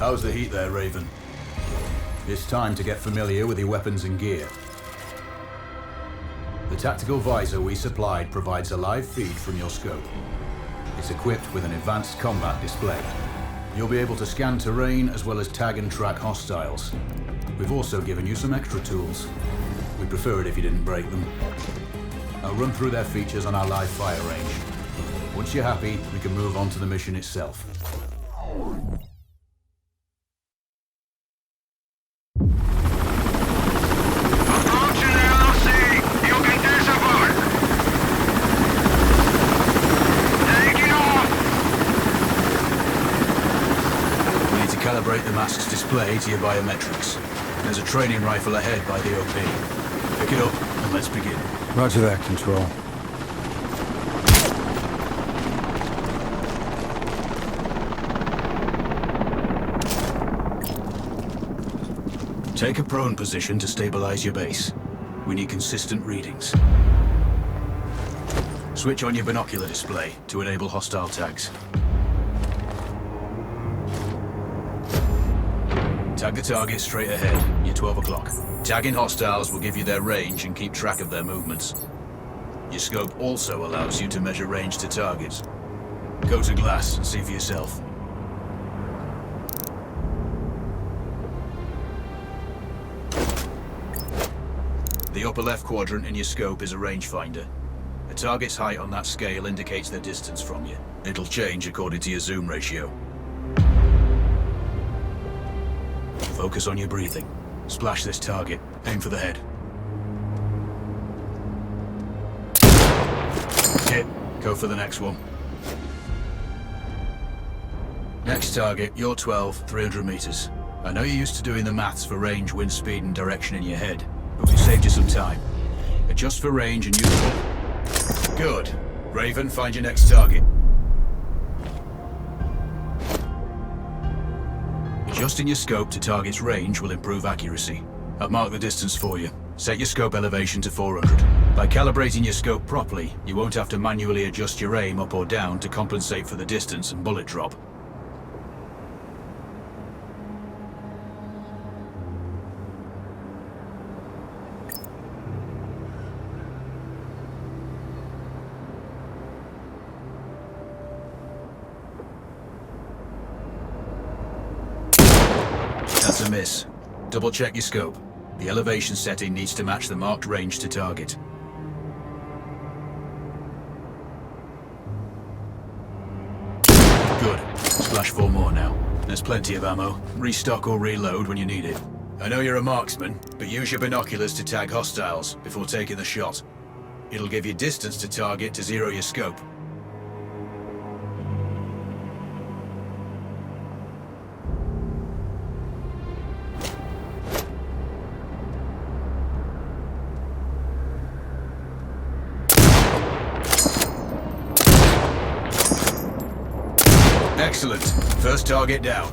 How's the heat there, Raven? It's time to get familiar with your weapons and gear. The tactical visor we supplied provides a live feed from your scope. It's equipped with an advanced combat display. You'll be able to scan terrain as well as tag and track hostiles. We've also given you some extra tools. We'd prefer it if you didn't break them. I'll run through their features on our live fire range. Once you're happy, we can move on to the mission itself. Calibrate the mask's display to your biometrics. There's a training rifle ahead by the OP. Pick it up and let's begin. Roger that, Control. Take a prone position to stabilize your base. We need consistent readings. Switch on your binocular display to enable hostile tags. Tag the target straight ahead. You're 12 o'clock. Tagging hostiles will give you their range and keep track of their movements. Your scope also allows you to measure range to targets. Go to glass and see for yourself. The upper left quadrant in your scope is a rangefinder. A target's height on that scale indicates their distance from you. It'll change according to your zoom ratio. Focus on your breathing. Splash this target. Aim for the head. Hit. Go for the next one. Next target, you're 12, 300 meters. I know you're used to doing the maths for range, wind speed, and direction in your head, but we've saved you some time. Adjust for range and use it. Good. Raven, find your next target. Adjusting your scope to target's range will improve accuracy. I've marked the distance for you. Set your scope elevation to 400. By calibrating your scope properly, you won't have to manually adjust your aim up or down to compensate for the distance and bullet drop. That's a miss. Double check your scope. The elevation setting needs to match the marked range to target. Good. Splash 4 more now. There's plenty of ammo. Restock or reload when you need it. I know you're a marksman, but use your binoculars to tag hostiles before taking the shot. It'll give you distance to target to zero your scope. Excellent. First target down.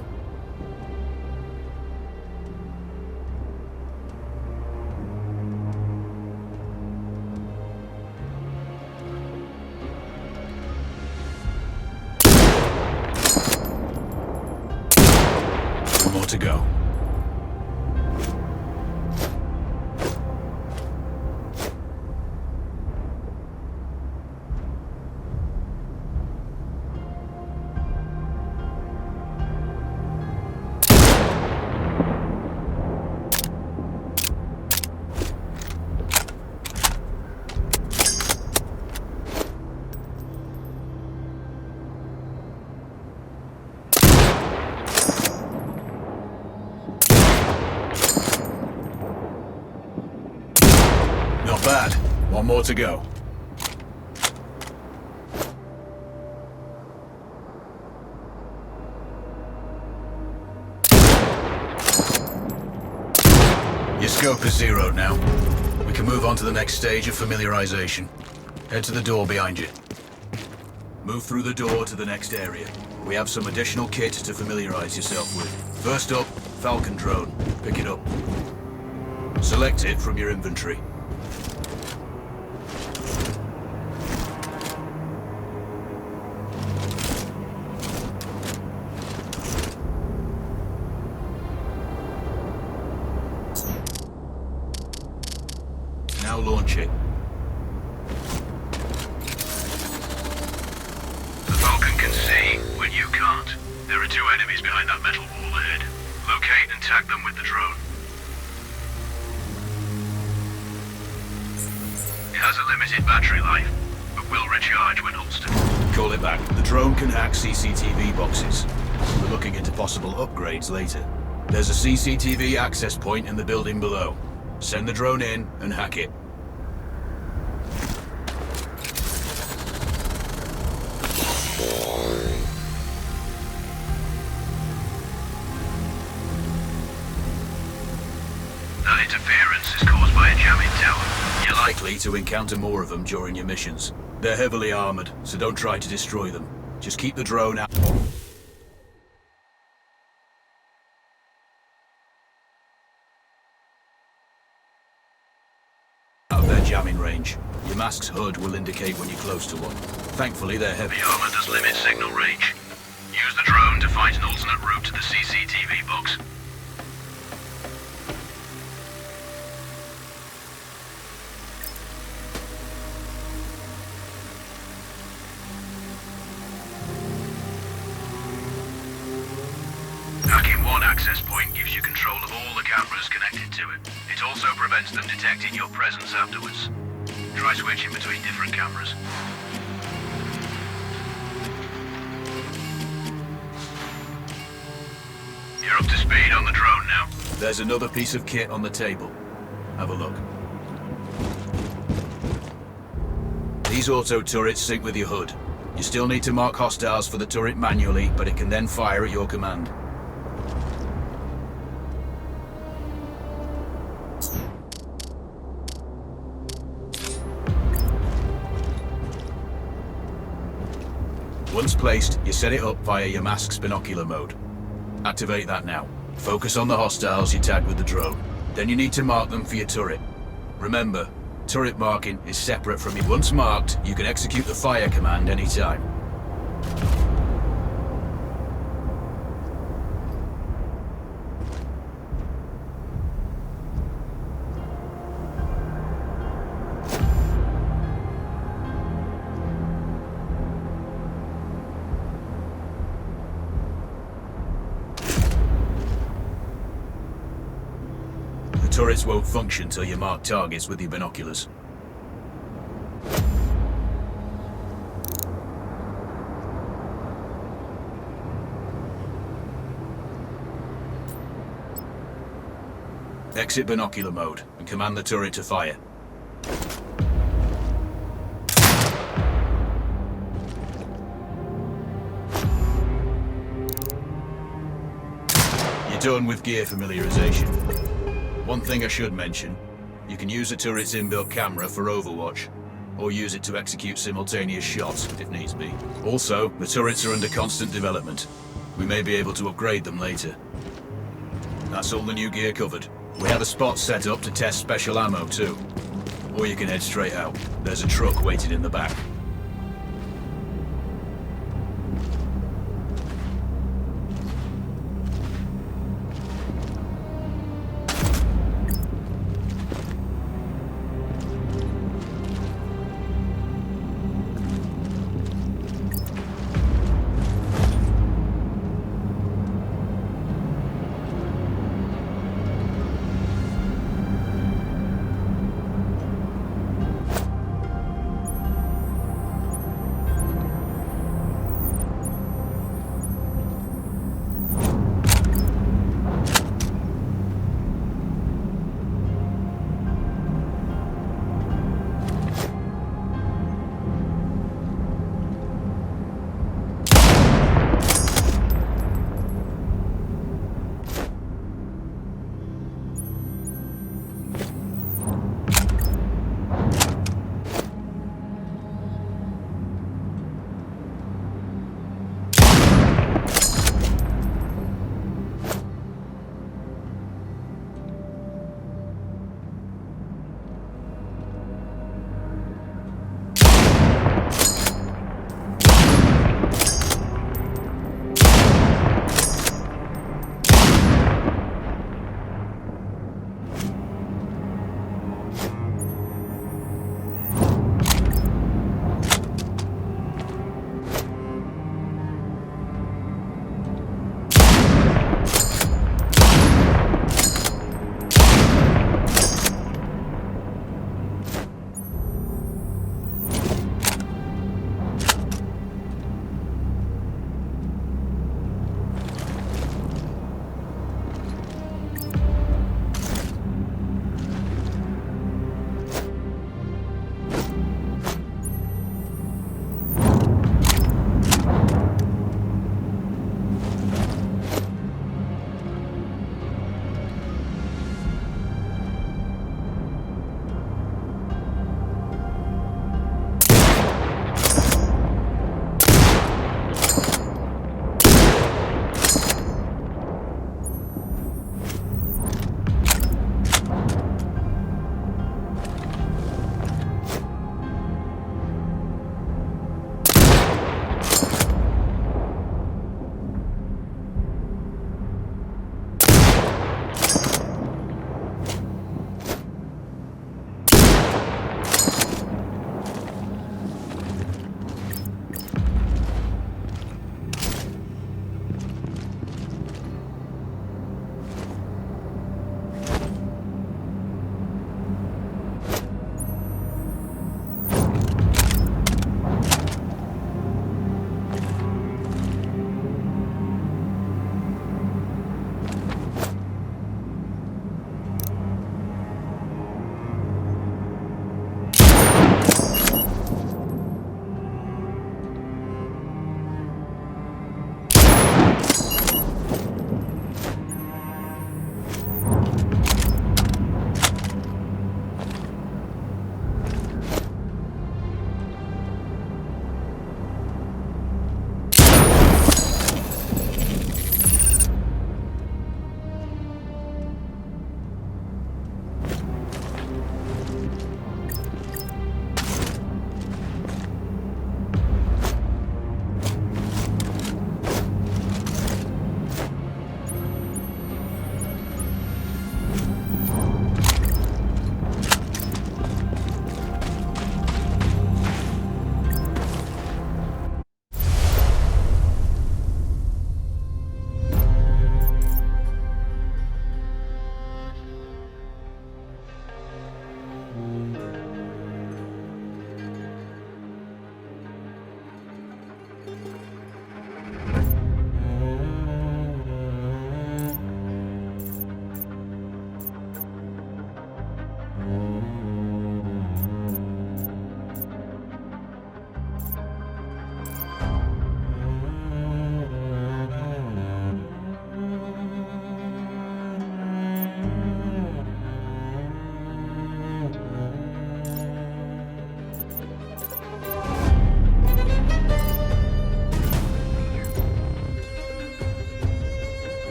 One more to go. Not bad. One more to go. Your scope is zeroed now. We can move on to the next stage of familiarization. Head to the door behind you. Move through the door to the next area. We have some additional kit to familiarize yourself with. First up, Falcon drone. Pick it up. Select it from your inventory. metal wall ahead. Locate and tag them with the drone. It has a limited battery life, but will recharge when holstered. Call it back. The drone can hack CCTV boxes. We're looking into possible upgrades later. There's a CCTV access point in the building below. Send the drone in and hack it. That interference is caused by a jamming tower. You're likely to encounter more of them during your missions. They're heavily armored, so don't try to destroy them. Just keep the drone out of their jamming range. Your mask's hood will indicate when you're close to one. Thankfully, their heavy armor does limit signal range. Use the drone to find an alternate route to the CCTV box. Hacking one access point gives you control of all the cameras connected to it. It also prevents them detecting your presence afterwards. Try switching between different cameras. You're up to speed on the drone now. There's another piece of kit on the table. Have a look. These auto turrets sync with your hood. You still need to mark hostiles for the turret manually, but it can then fire at your command. Once placed, you set it up via your mask's binocular mode. Activate that now. Focus on the hostiles you tag with the drone. Then you need to mark them for your turret. Remember, turret marking is separate from your... Once marked, you can execute the fire command anytime. Turrets won't function till you mark targets with your binoculars. Exit binocular mode and command the turret to fire. You're done with gear familiarization. One thing I should mention, you can use the turret's inbuilt camera for overwatch, or use it to execute simultaneous shots if needs be. Also, the turrets are under constant development. We may be able to upgrade them later. That's all the new gear covered. We have a spot set up to test special ammo too. Or you can head straight out. There's a truck waiting in the back.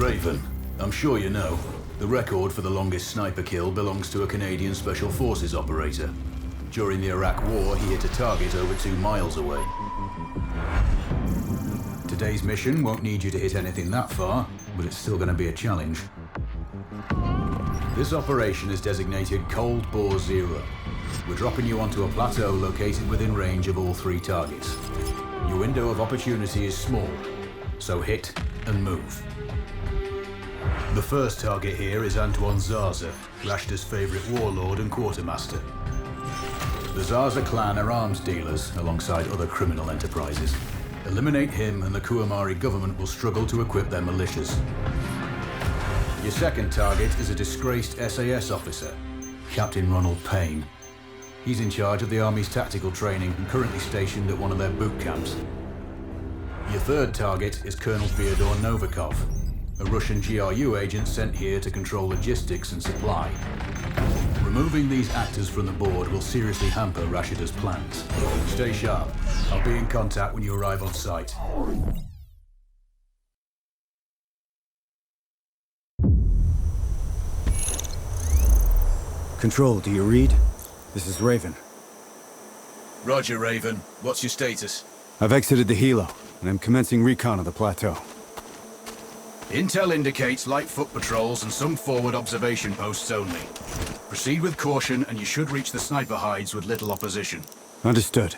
Raven, I'm sure you know, the record for the longest sniper kill belongs to a Canadian Special Forces operator. During the Iraq War, he hit a target over 2 miles away. Today's mission won't need you to hit anything that far, but it's still going to be a challenge. This operation is designated Cold Bore Zero. We're dropping you onto a plateau located within range of all 3 targets. Your window of opportunity is small, so hit and move. The first target here is Antoine Zaza, Rashta's favorite warlord and quartermaster. The Zaza clan are arms dealers alongside other criminal enterprises. Eliminate him and the Kuamari government will struggle to equip their militias. Your second target is a disgraced SAS officer, Captain Ronald Payne. He's in charge of the Army's tactical training and currently stationed at one of their boot camps. Your third target is Colonel Fyodor Novikov, a Russian GRU agent sent here to control logistics and supply. Removing these actors from the board will seriously hamper Rashida's plans. Stay sharp. I'll be in contact when you arrive on site. Control, do you read? This is Raven. Roger, Raven. What's your status? I've exited the helo, and I'm commencing recon of the plateau. Intel indicates light foot patrols and some forward observation posts only. Proceed with caution and you should reach the sniper hides with little opposition. Understood.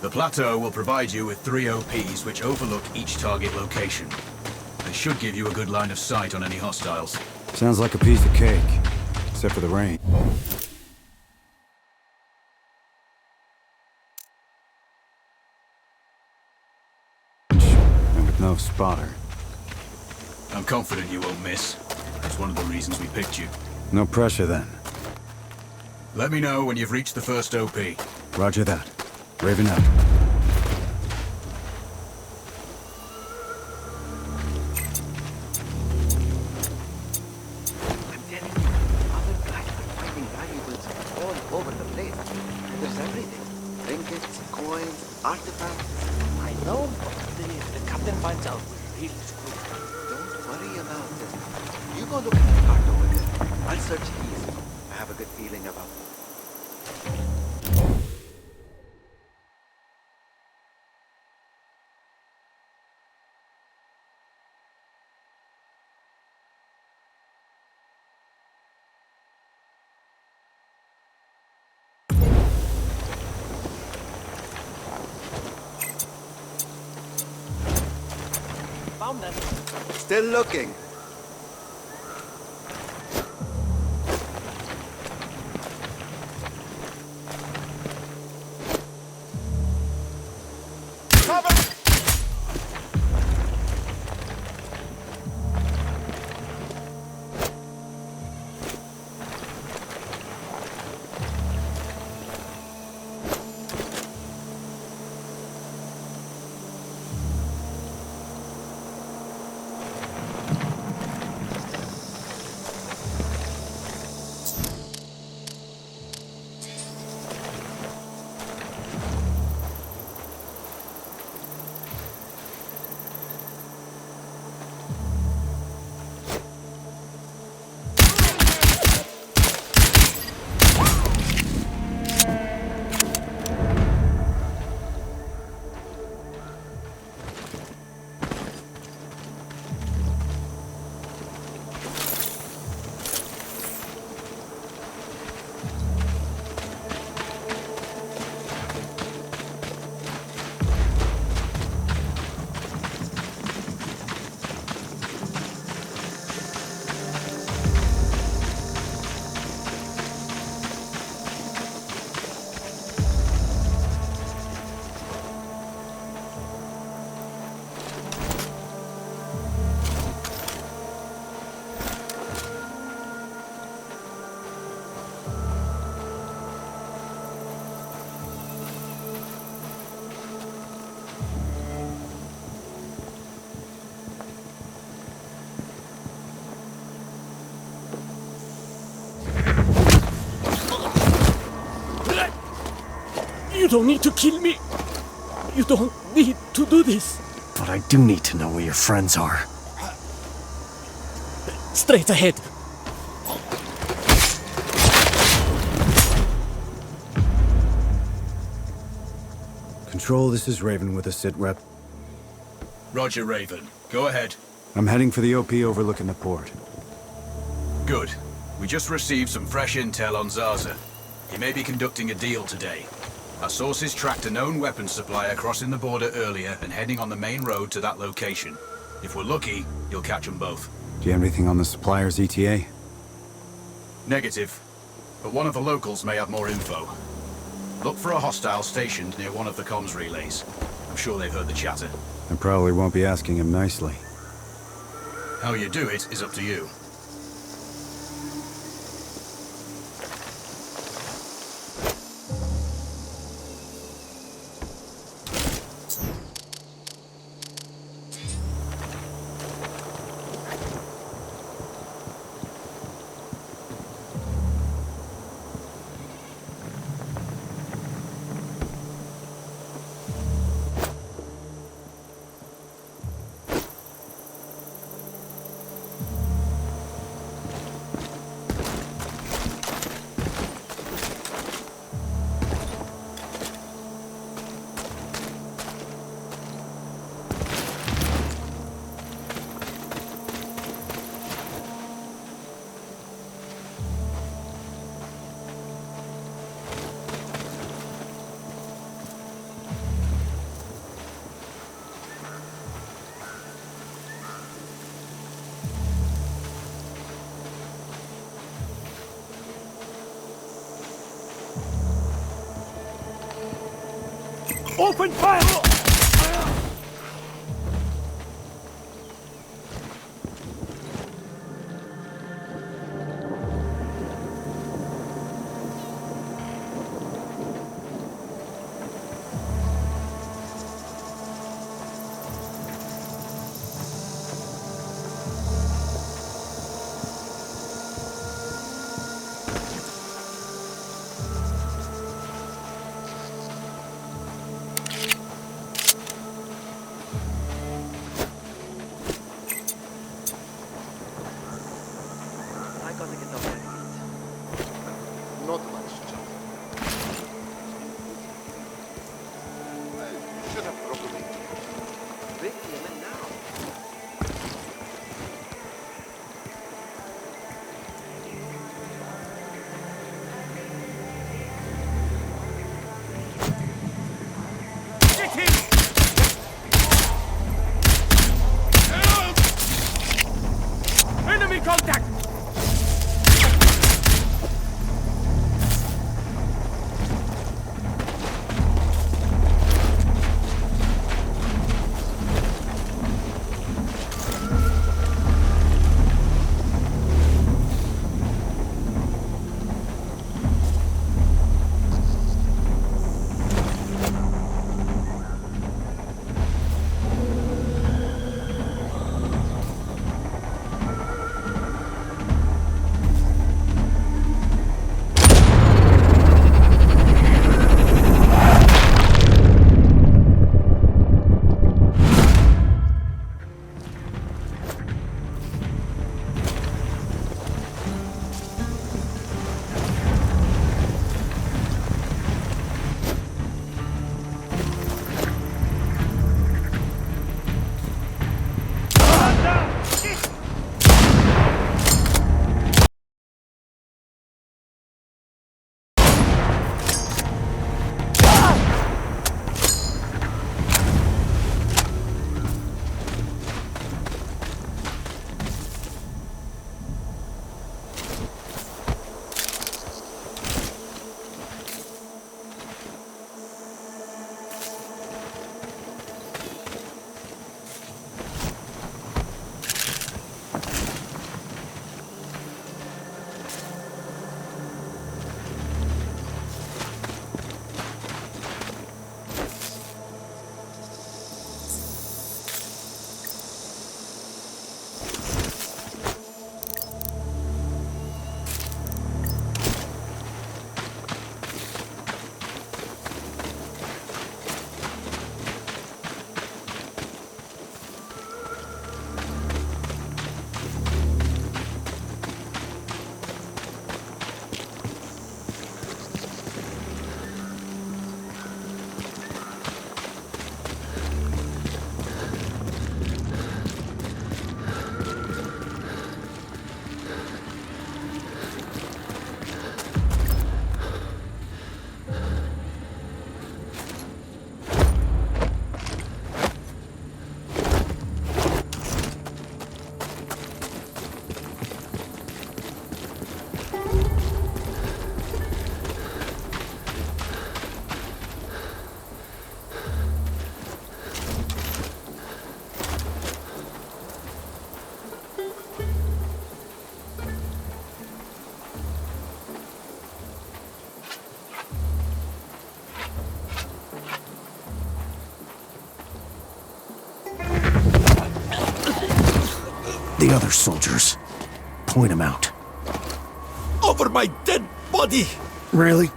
The plateau will provide you with 3 OPs which overlook each target location. They should give you a good line of sight on any hostiles. Sounds like a piece of cake, except for the rain. And with no spotter. I'm confident you won't miss. That's one of the reasons we picked you. No pressure then. Let me know when you've reached the first OP. Roger that. Raven out. I'm telling you, other guys are finding valuables all over the place. There's everything. Trinkets, coins, artifacts. I know, but if the captain finds out, we're really screwed. Don't worry about it. You go look at the cart over there. I'll search these. I have a good feeling about it. Found them. Still looking. You don't need to kill me. You don't need to do this. But I do need to know where your friends are. Straight ahead. Control, this is Raven with a sit rep. Roger, Raven. Go ahead. I'm heading for the OP overlooking the port. Good. We just received some fresh intel on Zaza. He may be conducting a deal today. Our sources tracked a known weapons supplier crossing the border earlier and heading on the main road to that location. If we're lucky, you'll catch them both. Do you have anything on the supplier's ETA? Negative. But one of the locals may have more info. Look for a hostile stationed near one of the comms relays. I'm sure they've heard the chatter. I probably won't be asking him nicely. How you do it is up to you. Open fire! I gotta get up and eat. Not much, John. Well, you should have probably. Bring him in now. Get him! Enemy contact! other soldiers. Point them out. Over my dead body! Really?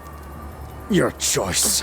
Your choice.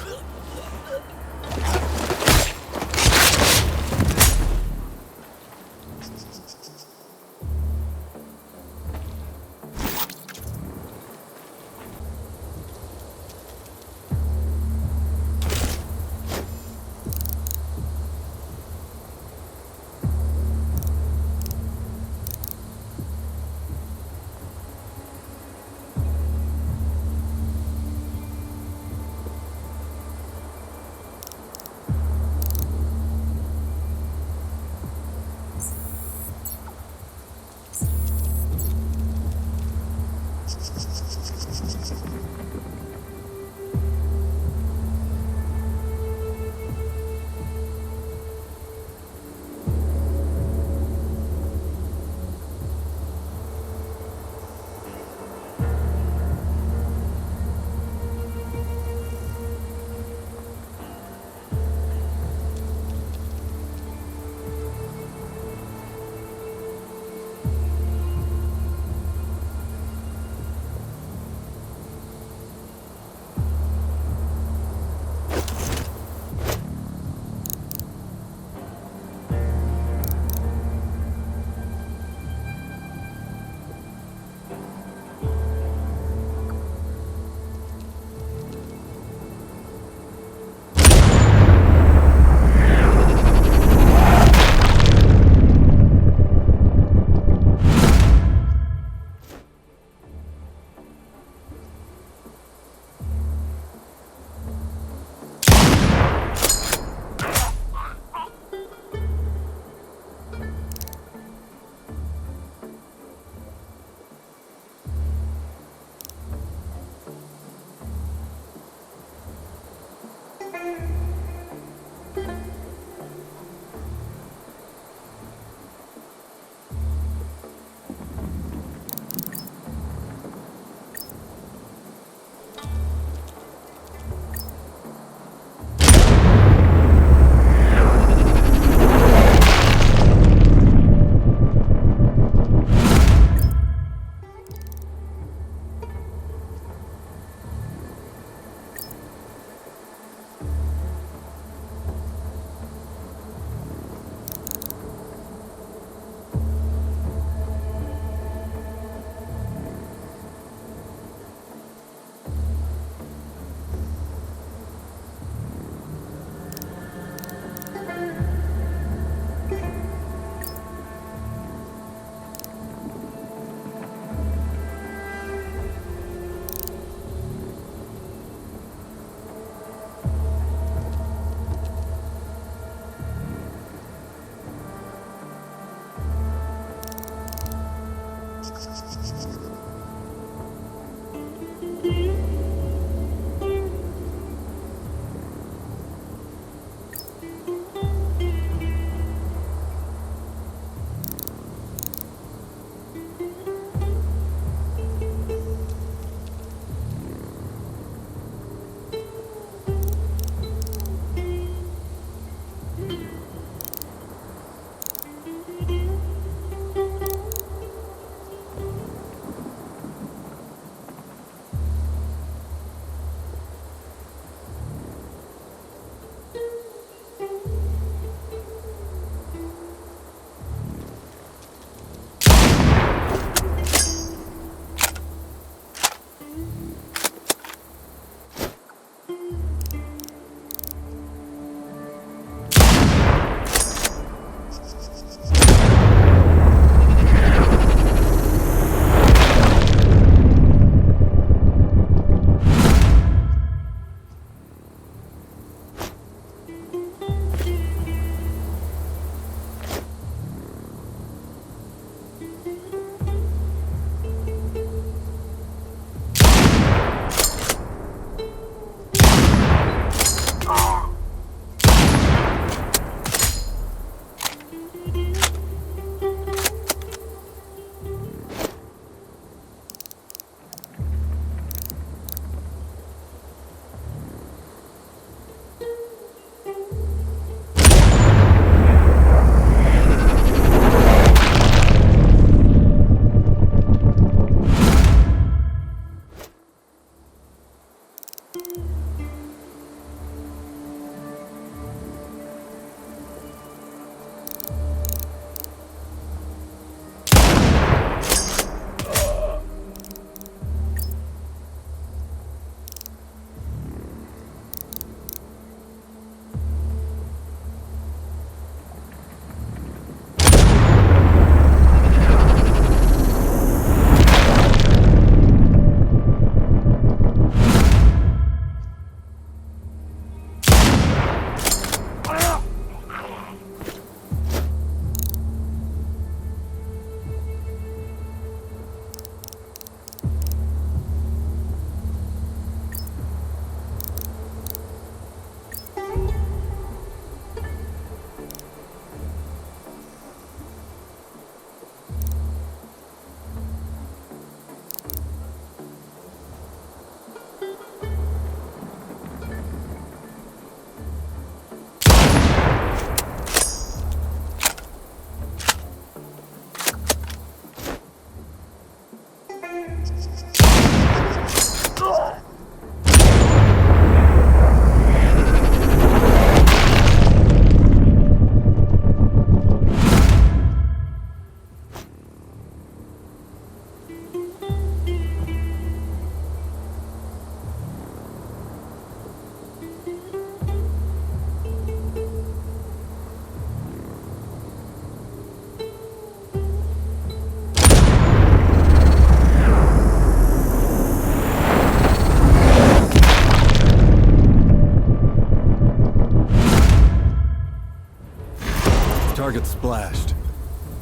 Target splashed.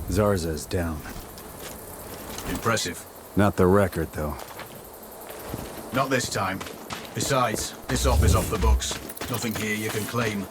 Zarza's down. Impressive. Not the record, though. Not this time. Besides, this op is off the books. Nothing here you can claim.